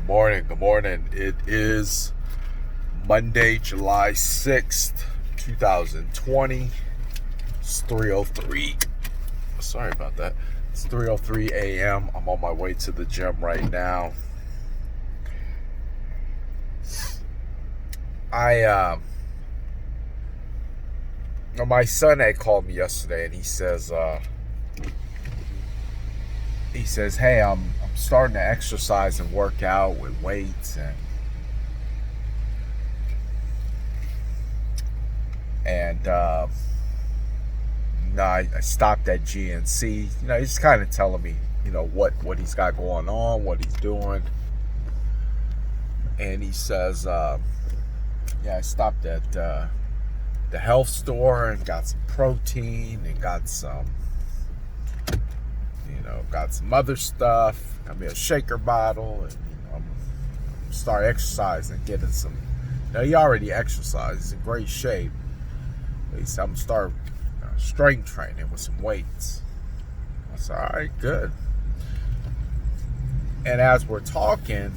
Good morning. It is Monday, July 6th, 2020. It's 3:03. Sorry about that. It's 3:03 a.m. I'm on my way to the gym right now. My son had called me yesterday and he says, hey, I'm starting to exercise and work out with weights and I stopped at GNC. He's kind of telling me, what he's got going on, what he's doing. And he says, I stopped at the health store and got some protein and got some other stuff. Got me a shaker bottle, and I'm start exercising, getting some. He already exercised. He's in great shape. He said, I'm start strength training with some weights. I said, all right, good. And as we're talking,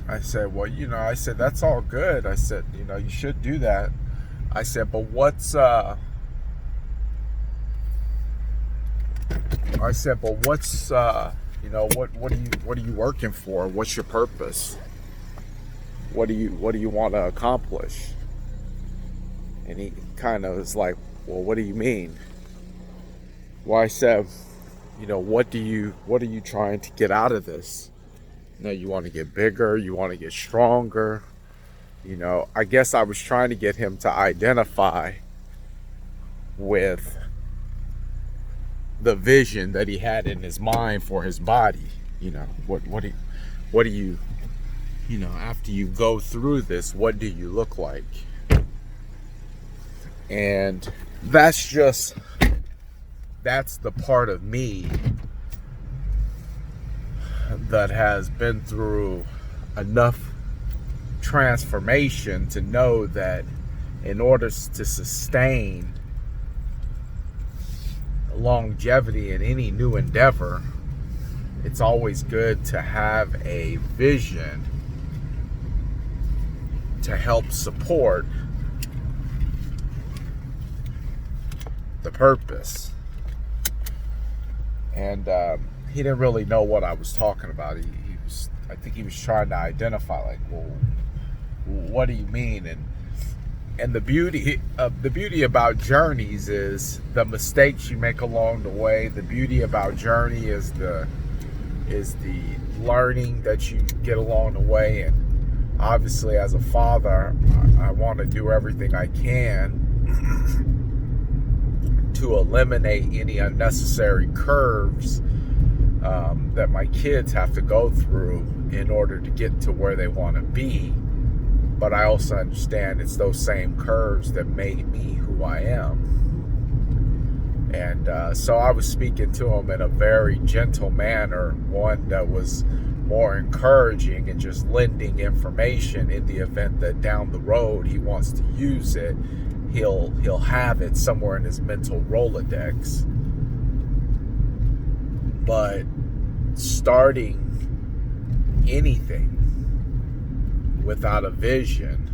I said, well, that's all good. I said, you should do that. I said, but what are you working for? What's your purpose? What do you want to accomplish? And he kind of was like, well, what do you mean? Well, I said, what are you trying to get out of this? You want to get bigger, you want to get stronger. I guess I was trying to get him to identify with the vision that he had in his mind for his body. What do you after you go through this, what do you look like? And that's the part of me that has been through enough transformation to know that in order to sustain longevity in any new endeavor, it's always good to have a vision to help support the purpose. And he didn't really know what I was talking about. I think he was trying to identify, like, well, what do you mean? And the beauty about journeys is the mistakes you make along the way. The beauty about journey is the learning that you get along the way. And obviously, as a father, I want to do everything I can to eliminate any unnecessary curves that my kids have to go through in order to get to where they want to be. But I also understand it's those same curves that made me who I am. And so I was speaking to him in a very gentle manner, one that was more encouraging and just lending information in the event that down the road he wants to use it. He'll have it somewhere in his mental Rolodex. But starting anything without a vision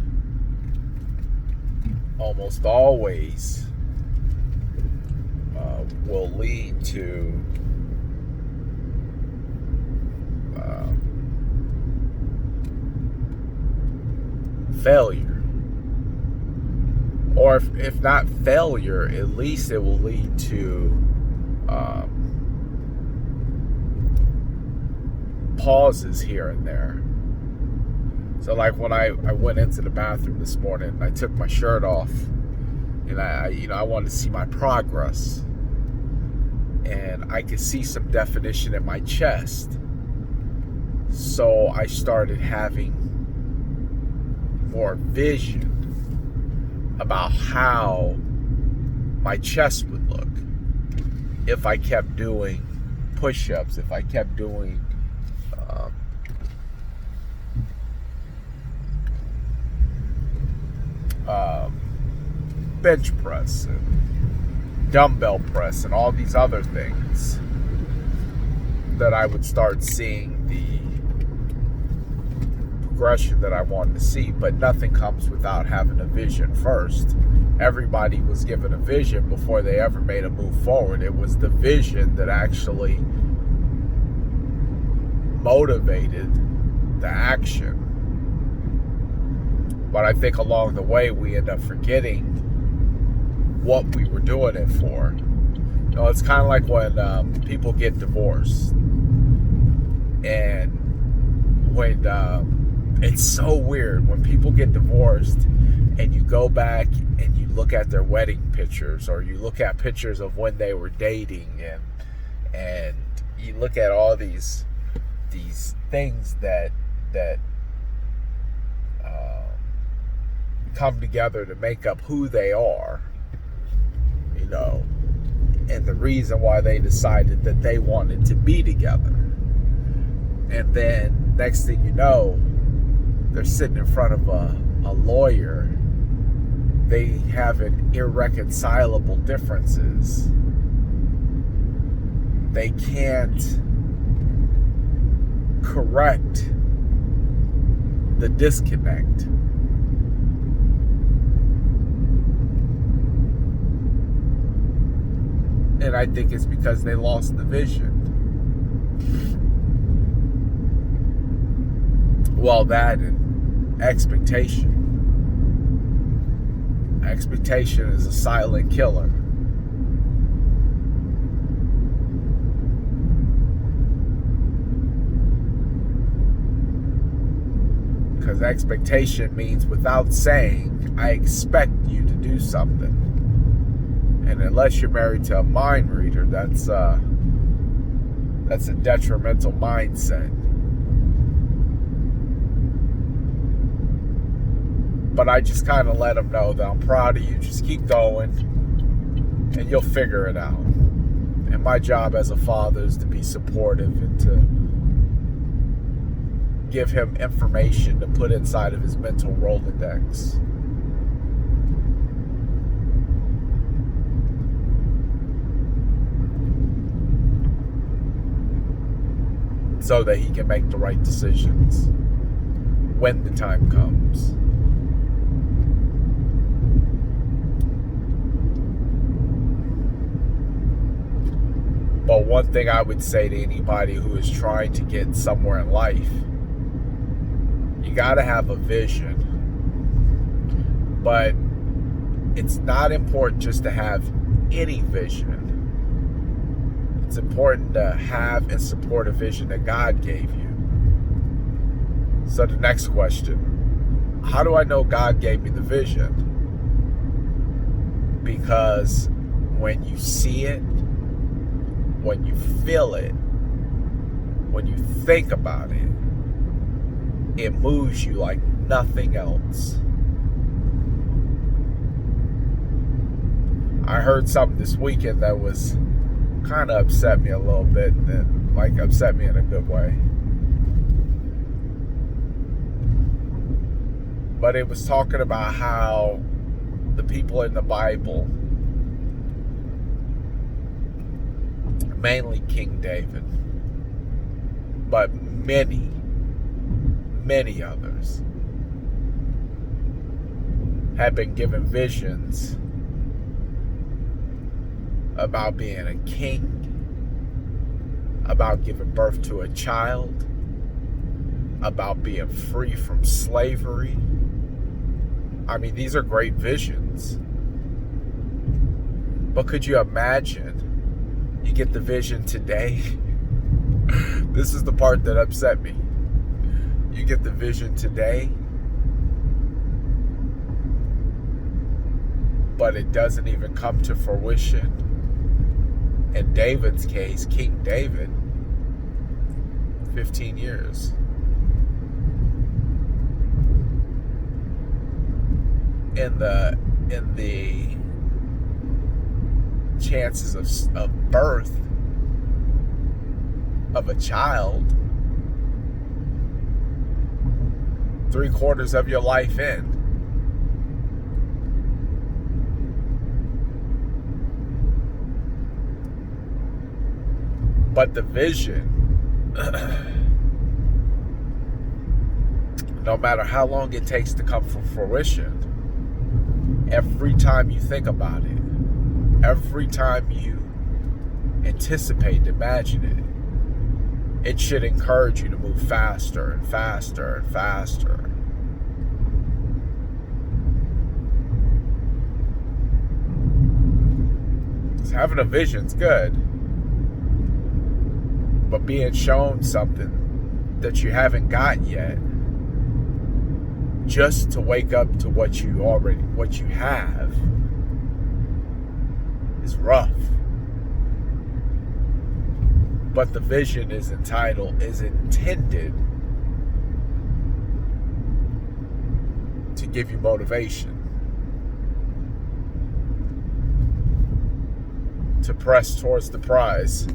almost always will lead to failure. Or if not failure, at least it will lead to pauses here and there. So like when I went into the bathroom this morning, I took my shirt off, and I wanted to see my progress, and I could see some definition in my chest. So I started having more vision about how my chest would look if I kept doing push-ups, if I kept doing bench press and dumbbell press and all these other things. that I would start seeing the progression that I wanted to see, but nothing comes without having a vision first. Everybody was given a vision before they ever made a move forward. It was the vision that actually motivated the action. But I think along the way we end up forgetting what we were doing it for. You know, it's kind of like when people get divorced, and when it's so weird when people get divorced and you go back and you look at their wedding pictures, or you look at pictures of when they were dating, and you look at all these things that come together to make up who they are, you know, and the reason why they decided that they wanted to be together. And then next thing you know, they're sitting in front of a lawyer. They have irreconcilable differences. They can't correct the disconnect. And I think it's because they lost the vision. Well, that and expectation. Expectation is a silent killer. Because expectation means without saying, I expect you to do something. And unless you're married to a mind reader, that's a detrimental mindset. But I just kind of let them know that I'm proud of you. Just keep going, and you'll figure it out. And my job as a father is to be supportive and to give him information to put inside of his mental Rolodex. So that he can make the right decisions when the time comes. But one thing I would say to anybody who is trying to get somewhere in life, you got to have a vision. But it's not important just to have any vision. It's important to have and support a vision that God gave you. So the next question, how do I know God gave me the vision? Because when you see it, when you feel it, when you think about it, it moves you like nothing else. I heard something this weekend that was kind of upset me a little bit, and like upset me in a good way. But it was talking about how the people in the Bible, mainly King David, but many others, have been given visions about being a king, about giving birth to a child, about being free from slavery. I mean, these are great visions. But could you imagine you get the vision today? This is the part that upset me. You get the vision today, but it doesn't even come to fruition. In David's case, King David, 15 years. In the chances of birth of a child, 3/4 of your life in. But the vision No matter how long it takes to come to fruition, every time you think about it, every time you anticipate, imagine it should encourage you to move faster and faster and faster. So having a vision's good, but being shown something that you haven't got yet, just to wake up to what you have, is rough. But the vision is intended to give you motivation, to press towards the prize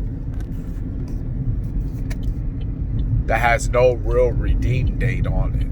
that has no real redeem date on it.